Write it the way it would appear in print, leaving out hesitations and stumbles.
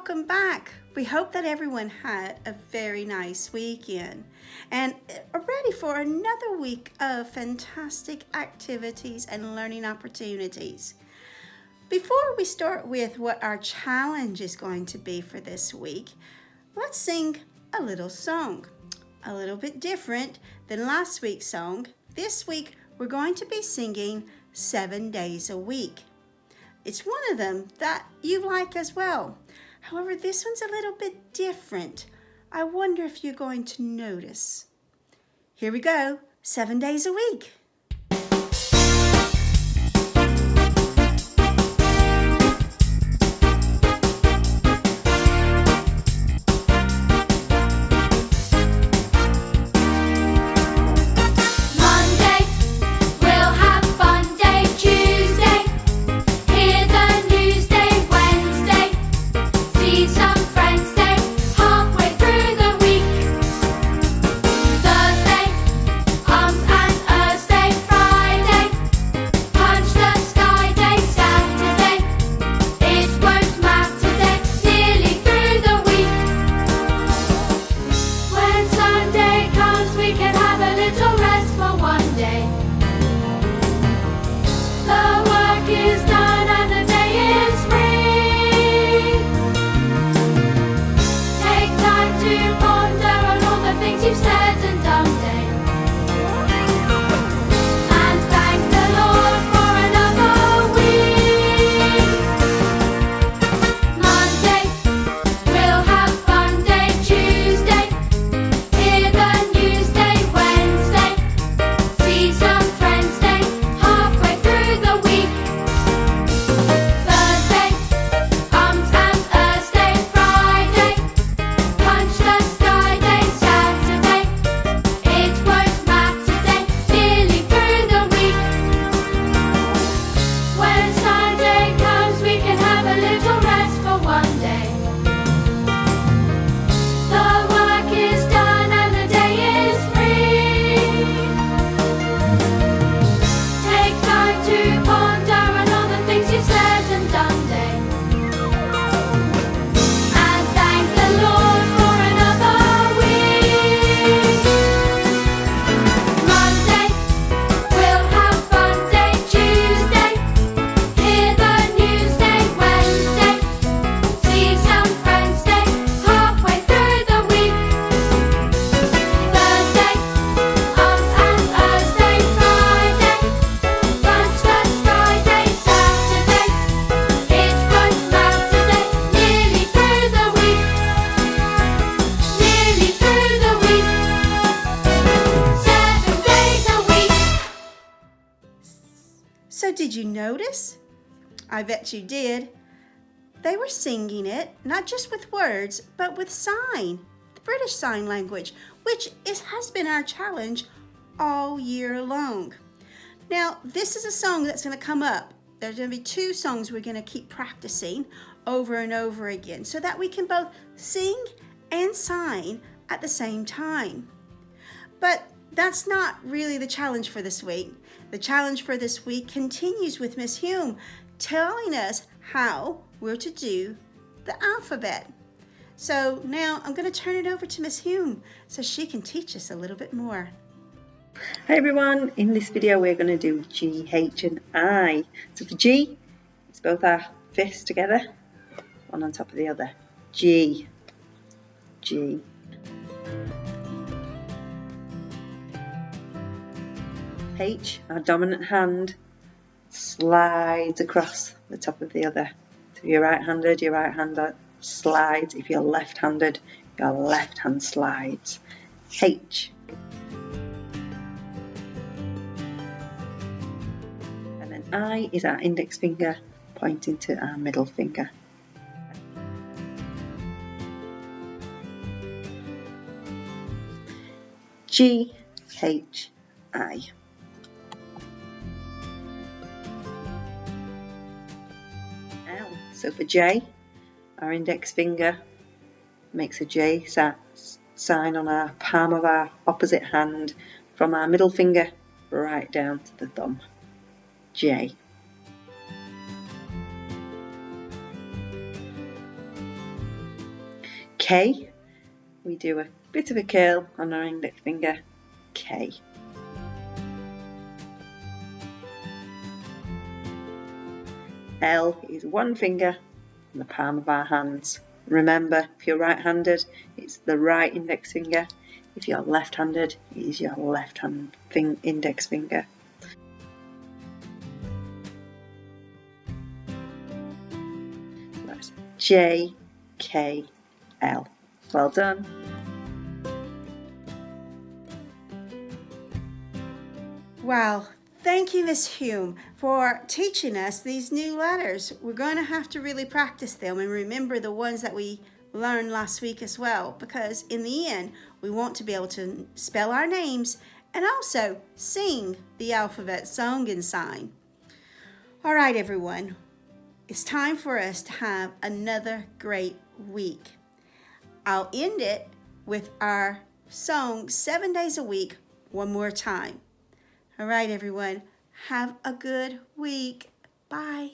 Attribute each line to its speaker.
Speaker 1: welcome back. We hope that everyone had a very nice weekend and are ready for another week of fantastic activities and learning opportunities. Before we start with what our challenge is going to be for this week, let's sing a little song. A little bit different than last week's song. This week we're going to be singing 7 days a week. It's one of them that you like as well. However, this one's a little bit different. I wonder if you're going to notice. Here we go, 7 days a week. So did you notice? I bet you did. They were singing it, not just with words, but with sign, the British Sign Language, which has been our challenge all year long. Now, this is a song that's going to come up. There's going to be 2 songs we're going to keep practicing over and over again so that we can both sing and sign at the same time. But that's not really the challenge for this week. The challenge for this week continues with Miss Hume telling us how we're to do the alphabet. So now I'm going to turn it over to Miss Hume so she can teach us a little bit more.
Speaker 2: Hi everyone, in this video we're going to do G, H and I. So for G, it's both our fists together, one on top of the other. G, G. H, our dominant hand, slides across the top of the other. So if you're right-handed, your right hand slides. If you're left-handed, your left hand slides. H. And then I is our index finger pointing to our middle finger. G, H, I. So for J, our index finger makes a J sign on our palm of our opposite hand from our middle finger right down to the thumb. J. K, we do a bit of a curl on our index finger, K. L is one finger in the palm of our hands. Remember, if you're right-handed, it's the right index finger. If you're left-handed, it is your left-hand index finger. So that's J, K, L. Well done.
Speaker 1: Wow, thank you, Miss Hume, for teaching us these new letters. We're going to have to really practice them and remember the ones that we learned last week as well, because in the end, we want to be able to spell our names and also sing the alphabet song and sign. All right, everyone, it's time for us to have another great week. I'll end it with our song 7 days a week one more time. All right, everyone, have a good week. Bye.